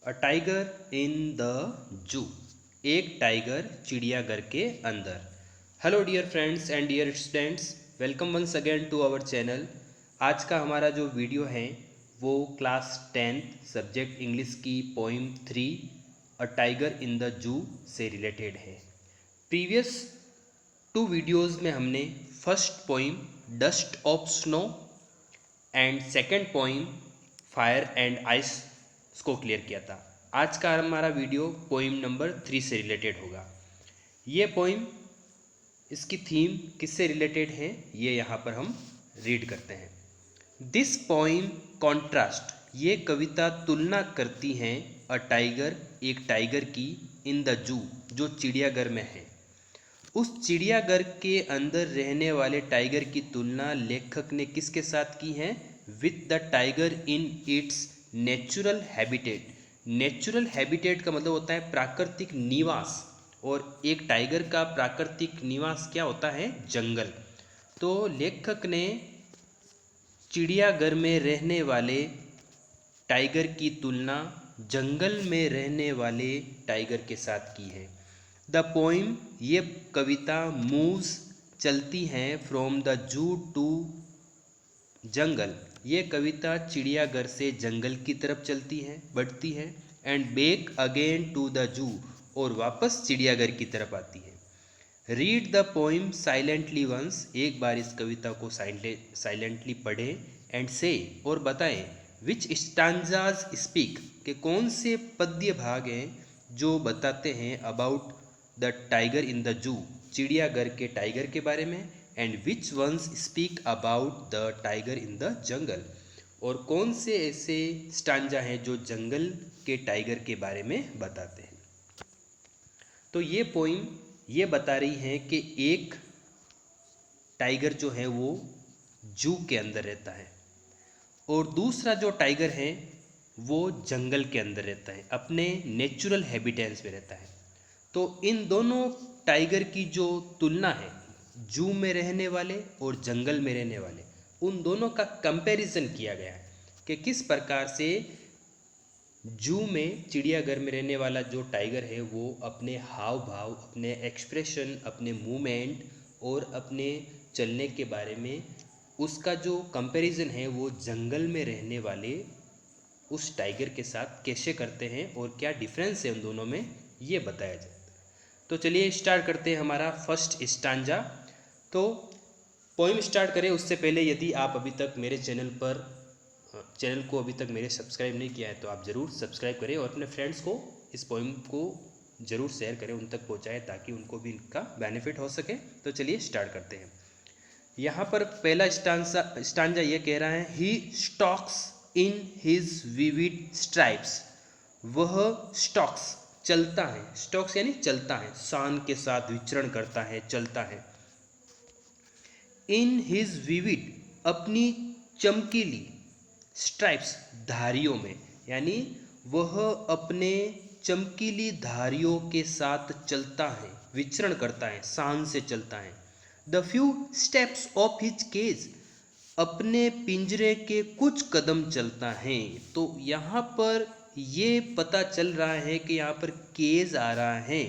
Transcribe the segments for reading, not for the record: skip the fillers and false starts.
A tiger in the जू। एक tiger चिड़ियाघर के अंदर। Hello dear friends and dear students, welcome once again to our channel. आज का हमारा जो वीडियो है वो क्लास 10th सब्जेक्ट इंग्लिश की poem 3 a tiger in the zoo से रिलेटेड है। प्रीवियस 2 वीडियोज़ में हमने first poem dust of snow and second poem fire and ice को क्लियर किया था। आज का हमारा वीडियो पोइम नंबर 3 से रिलेटेड होगा। ये पोइम, इसकी थीम किससे रिलेटेड है ये यहाँ पर हम रीड करते हैं। दिस पोइम कॉन्ट्रास्ट, ये कविता तुलना करती हैं अ टाइगर, एक टाइगर की, इन द जू, जो चिड़ियाघर में है। उस चिड़ियाघर के अंदर रहने वाले टाइगर की तुलना लेखक ने किसके साथ की है? With the tiger in its natural habitat. Natural habitat का मतलब होता है प्राकृतिक निवास, और एक टाइगर का प्राकृतिक निवास क्या होता है? जंगल। तो लेखक ने चिड़ियाघर में रहने वाले टाइगर की तुलना जंगल में रहने वाले टाइगर के साथ की है। द पोइम, ये कविता, मूव्स, चलती हैं, फ्रॉम द जू टू जंगल, ये कविता चिड़ियाघर से जंगल की तरफ चलती है, बढ़ती है, and back again to the zoo, और वापस चिड़ियाघर की तरफ आती है। Read the poem silently once, एक बार इस कविता को साइलेंटली पढ़ें, एंड से, और बताएं, विच स्टांजाज स्पीक, के कौन से पद्य भाग हैं जो बताते हैं about the tiger in the zoo, चिड़ियाघर के टाइगर के बारे में, and which ones speak about the tiger in the jungle, और कौन से ऐसे स्टांजा हैं जो जंगल के टाइगर के बारे में बताते हैं। तो ये पोइम ये बता रही है कि एक टाइगर जो है वो जू के अंदर रहता है, और दूसरा जो टाइगर है वो जंगल के अंदर रहता है, अपने नेचुरल हैबिटेट्स में रहता है। तो इन दोनों टाइगर की जो तुलना है, जू में रहने वाले और जंगल में रहने वाले, उन दोनों का कंपैरिजन किया गया है कि किस प्रकार से जू में, चिड़ियाघर में रहने वाला जो टाइगर है वो अपने हाव भाव, अपने एक्सप्रेशन, अपने मूवमेंट और अपने चलने के बारे में, उसका जो कंपैरिजन है वो जंगल में रहने वाले उस टाइगर के साथ कैसे करते हैं और क्या डिफरेंस है उन दोनों में, ये बताया जाता है। तो चलिए स्टार्ट करते हैं हमारा फर्स्ट स्टांजा। तो पोइम स्टार्ट करें उससे पहले यदि आप अभी तक मेरे चैनल को अभी तक मेरे सब्सक्राइब नहीं किया है तो आप ज़रूर सब्सक्राइब करें, और अपने फ्रेंड्स को इस पोइम को ज़रूर शेयर करें, उन तक पहुँचाएँ, ताकि उनको भी इनका बेनिफिट हो सके। तो चलिए स्टार्ट करते हैं। यहाँ पर पहला स्टांजा ये कह रहा है, he stalks in his vivid stripes, वह स्टॉक्स चलता है, स्टॉक्स यानी चलता है, शान के साथ विचरण करता है, चलता है। इन हिज विविड, अपनी चमकीली, स्ट्राइप्स, धारियों में, यानी वह अपने चमकीली धारियों के साथ चलता है, विचरण करता है, शान से चलता है। The few steps of his cage, अपने पिंजरे के कुछ कदम चलता है। तो यहाँ पर ये पता चल रहा है कि यहाँ पर केज आ रहा है,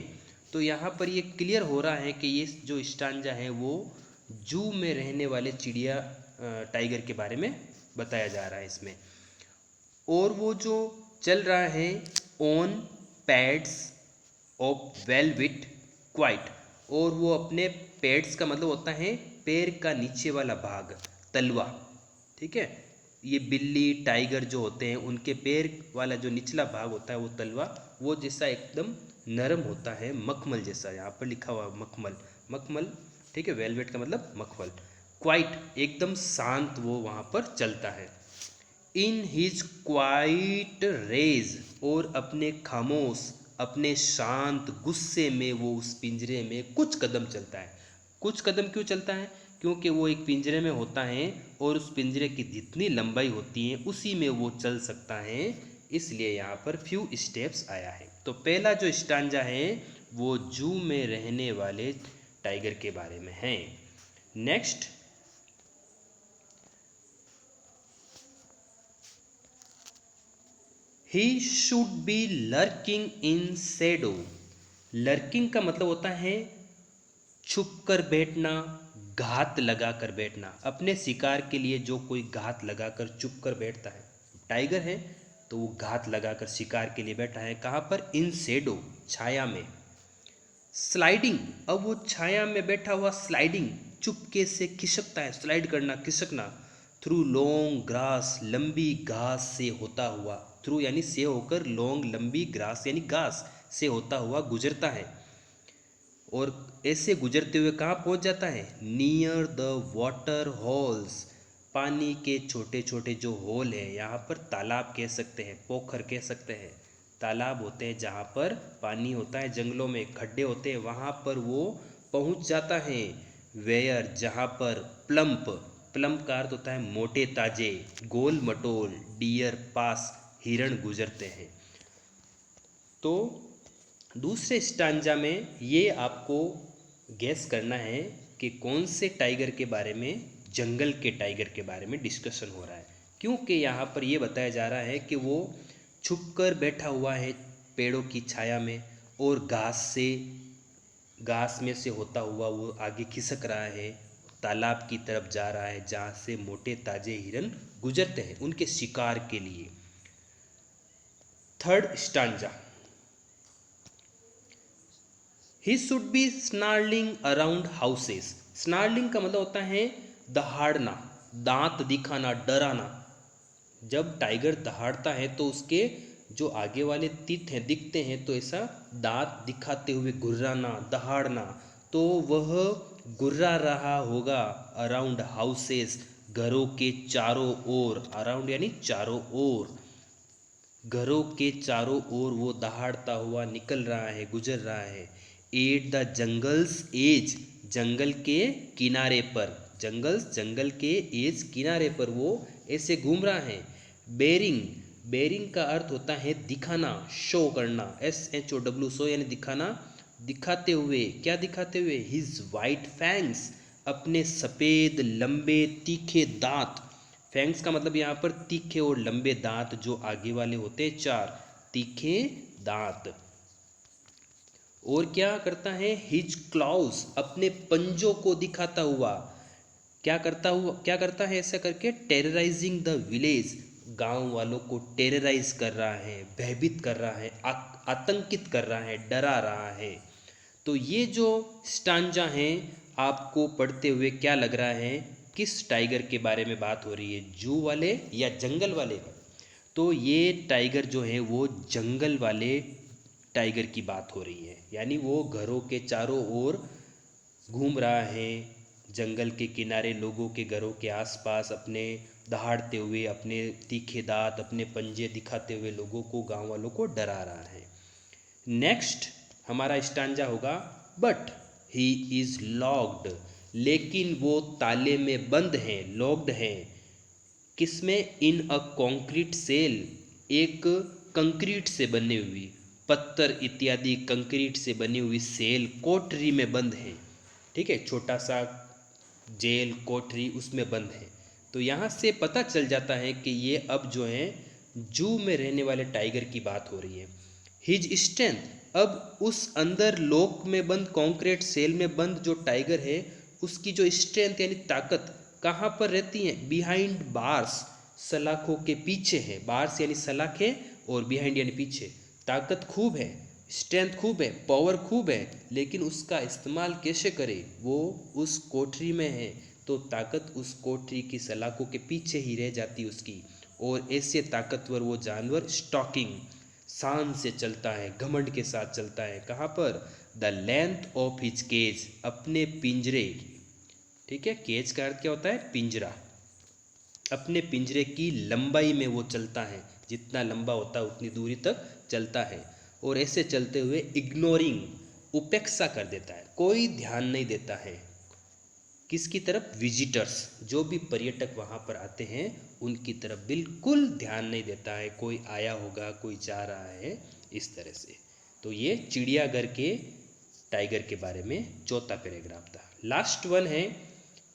तो यहाँ पर ये क्लियर हो रहा है कि ये जो स्टांजा है वो जू में रहने वाले टाइगर के बारे में बताया जा रहा है इसमें। और वो जो चल रहा है on pads of velvet quite, और वो अपने पैड्स का मतलब होता है पैर का नीचे वाला भाग, तलवा, ठीक है। ये बिल्ली, टाइगर जो होते हैं उनके पैर वाला जो निचला भाग होता है वो तलवा, वो जैसा एकदम नरम होता है, मखमल जैसा, यहाँ पर लिखा हुआ मखमल, मखमल, ठीक है। वेलवेट का मतलब मखमल। क्वाइट, एकदम शांत वो वहाँ पर चलता है। इन हिज क्वाइट रेज, और अपने खामोश, अपने शांत गुस्से में वो उस पिंजरे में कुछ कदम चलता है। कुछ कदम क्यों चलता है? क्योंकि वो एक पिंजरे में होता है और उस पिंजरे की जितनी लंबाई होती है उसी में वो चल सकता है, इसलिए यहाँ पर फ्यू स्टेप्स आया है। तो पहला जो स्टांजा है वो जू में रहने वाले टाइगर के बारे में है। Next, he should be lurking in Shadow. Lurking का मतलब होता है छुप कर बैठना, घात लगा कर बैठना। अपने शिकार के लिए जो कोई घात लगाकर चुप कर बैठता है, टाइगर है तो वो घात लगाकर शिकार के लिए बैठा है। कहाँ पर? इन शैडो, छाया में। स्लाइडिंग, अब वो छाया में बैठा हुआ स्लाइडिंग, चुपके से खिसकता है, स्लाइड करना, खिसकना। थ्रू लॉन्ग ग्रास, लंबी घास से होता हुआ, थ्रू यानी से होकर, लॉन्ग लंबी, ग्रास यानी घास से होता हुआ गुजरता है। और ऐसे गुजरते हुए कहाँ पहुँच जाता है? नियर द वाटर होल्स, पानी के छोटे छोटे जो होल है, यहाँ पर तालाब कह सकते हैं, पोखर कह सकते हैं। तालाब होते हैं जहाँ पर पानी होता है, जंगलों में खड्डे होते हैं, वहाँ पर वो पहुँच जाता है। वेयर, जहाँ पर प्लम्प, प्लम्प का अर्थ होता है मोटे ताजे, गोल मटोल, डियर पास, हिरण गुजरते हैं। तो दूसरे स्टांजा में ये आपको गैस करना है कि कौन से टाइगर के बारे में, जंगल के टाइगर के बारे में डिस्कशन हो रहा है। क्योंकि यहाँ पर ये बताया जा रहा है कि वो छुपकर बैठा हुआ है पेड़ों की छाया में, और घास में से होता हुआ वो आगे खिसक रहा है, तालाब की तरफ जा रहा है जहाँ से मोटे ताजे हिरन गुजरते हैं उनके शिकार के लिए। Third stanza, he should be snarling around houses. Snarling का मतलब होता है दहाड़ना, दांत दिखाना, डराना। जब टाइगर दहाड़ता है तो उसके जो आगे वाले तीत हैं दिखते हैं, तो ऐसा दांत दिखाते हुए गुर्राना, दहाड़ना। तो वह गुर्रा रहा होगा अराउंड हाउसेस, घरों के चारों ओर। अराउंड यानी चारों ओर, घरों के चारों ओर वो दहाड़ता हुआ निकल रहा है, गुजर रहा है। एट द जंगल्स एज, जंगल के किनारे पर, जंगल के एज, किनारे पर वो ऐसे घूम रहा है। बेरिंग, बेरिंग का अर्थ होता है दिखाना, शो करना, SHOW, शो यानी दिखाना, दिखाते हुए। क्या दिखाते हुए? हिज वाइट फैंग्स, अपने सफ़ेद लंबे तीखे दांत। फैंग्स का मतलब यहाँ पर तीखे और लंबे दांत, जो आगे वाले होते हैं चार, तीखे दांत। और क्या करता है? हिज क्लॉज, अपने पंजों को दिखाता हुआ। क्या करता है ऐसा करके? टेरराइजिंग द विलेज, गांव वालों को टेरराइज कर रहा है, भयभीत कर रहा है, आतंकित कर रहा है, डरा रहा है। तो ये जो स्टांजा हैं, आपको पढ़ते हुए क्या लग रहा है? किस टाइगर के बारे में बात हो रही है, जू वाले या जंगल वाले? तो ये टाइगर जो है वो जंगल वाले टाइगर की बात हो रही है, यानी वो घरों के चारों ओर घूम रहा है, जंगल के किनारे लोगों के घरों के आसपास अपने दहाड़ते हुए, अपने तीखे दांत, अपने पंजे दिखाते हुए लोगों को, गांव वालों को डरा रहा है। नेक्स्ट हमारा स्टांजा होगा, बट ही इज लॉक्ड, लेकिन वो ताले में बंद हैं, लॉक्ड हैं। किसमें? इन अ कॉन्क्रीट सेल, एक कंक्रीट से बनी हुई, पत्थर इत्यादि कंक्रीट से बनी हुई सेल, कोठरी में बंद है। ठीक है, छोटा सा जेल, कोठरी, उसमें बंद है। तो यहाँ से पता चल जाता है कि ये अब जो है जू में रहने वाले टाइगर की बात हो रही है। हिज स्ट्रेंथ, अब उस अंदर लॉक में बंद, कॉन्क्रीट सेल में बंद जो टाइगर है, उसकी जो स्ट्रेंथ यानी ताकत कहाँ पर रहती है? बिहाइंड बार्स, सलाखों के पीछे है। बार्स यानी सलाखें, और बिहाइंड यानी पीछे। ताकत खूब है, स्ट्रेंथ खूब है, पावर खूब है, लेकिन उसका इस्तेमाल कैसे करे? वो उस कोठरी में है, तो ताकत उस कोठरी की सलाखों के पीछे ही रह जाती उसकी। और ऐसे ताकतवर वो जानवर स्टॉकिंग, शान से चलता है, घमंड के साथ चलता है। कहाँ पर? The length of his cage, अपने पिंजरे। ठीक है, केज का अर्थ क्या होता है? पिंजरा। अपने पिंजरे की लंबाई में वो चलता है, जितना लंबा होता है उतनी दूरी तक चलता है। और ऐसे चलते हुए इग्नोरिंग, उपेक्षा कर देता है, कोई ध्यान नहीं देता है। किसकी तरफ? विजिटर्स, जो भी पर्यटक वहाँ पर आते हैं उनकी तरफ बिल्कुल ध्यान नहीं देता है। कोई आया होगा, कोई जा रहा है, इस तरह से। तो ये चिड़ियाघर के टाइगर के बारे में चौथा पैराग्राफ था। लास्ट वन है,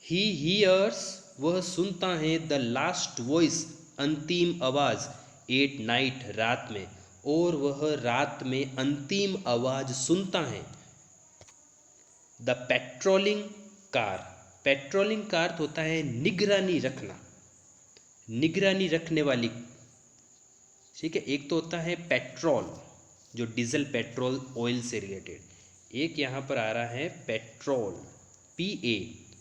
ही हियर्स, वह सुनता है, द लास्ट वॉइस, अंतिम आवाज़, एट नाइट रात में, और वह रात में अंतिम आवाज़ सुनता है। द पेट्रोलिंग कार, पेट्रोलिंग का अर्थ होता है निगरानी रखना, निगरानी रखने वाली। ठीक है, एक तो होता है पेट्रोल जो डीजल पेट्रोल ऑयल से रिलेटेड, एक यहाँ पर आ रहा है पेट्रोल PA,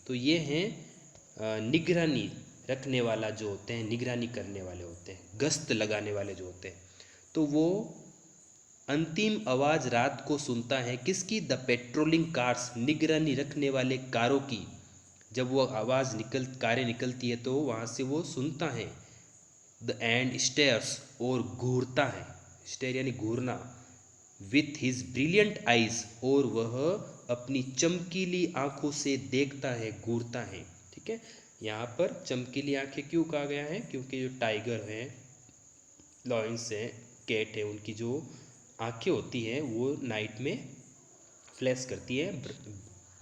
तो ये हैं निगरानी रखने वाला जो होते हैं, निगरानी करने वाले होते हैं, गश्त लगाने वाले जो होते हैं। तो वो अंतिम आवाज़ रात को सुनता है किसकी? द पेट्रोलिंग कार्स, निगरानी रखने वाले कारों की। जब वो आवाज़ कारें निकलती है तो वहाँ से वो सुनता है। द एंड स्टेयर्स, और घूरता है, स्टेयर यानी घूरना। विथ हिज ब्रिलियंट आइज, और वह अपनी चमकीली आंखों से देखता है, घूरता है। ठीक है, यहाँ पर चमकीली आंखें क्यों कहा गया है? क्योंकि जो टाइगर हैं, लॉयंस हैं, कैट है, उनकी जो आंखें होती हैं वो नाइट में फ्लैश करती है,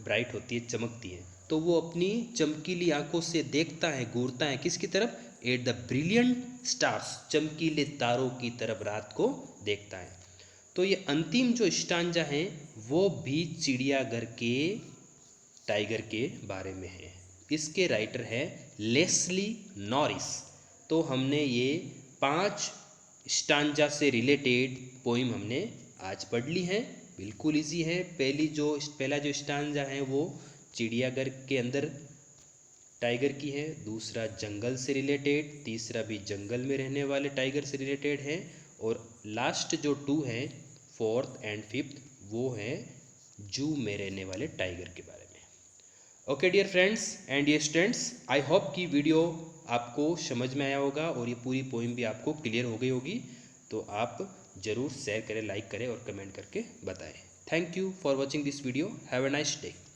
ब्राइट होती है, चमकती है। तो वो अपनी चमकीली आंखों से देखता है, घूरता है किसकी तरफ? एट द ब्रिलियंट स्टार्स, चमकीले तारों की तरफ रात को देखता है। तो ये अंतिम जो स्टांजा है वो भी चिड़ियाघर के टाइगर के बारे में है। इसके राइटर है लेस्ली नॉरिस। तो हमने ये 5 स्टांजा से रिलेटेड पोइम हमने आज पढ़ ली है। बिल्कुल इजी है। पहला जो स्टांजा है वो चिड़ियाघर के अंदर टाइगर की है, दूसरा जंगल से रिलेटेड, तीसरा भी जंगल में रहने वाले टाइगर से रिलेटेड है, और लास्ट जो 2 है, 4th एंड 5th, वो है जू में रहने वाले टाइगर के बारे में। Okay dear friends and dear students, I hope कि वीडियो आपको समझ में आया होगा और ये पूरी पोइम भी आपको क्लियर हो गई होगी। तो आप ज़रूर शेयर करें, लाइक करें और कमेंट करके बताएं। Thank you for watching this video. Have a nice day.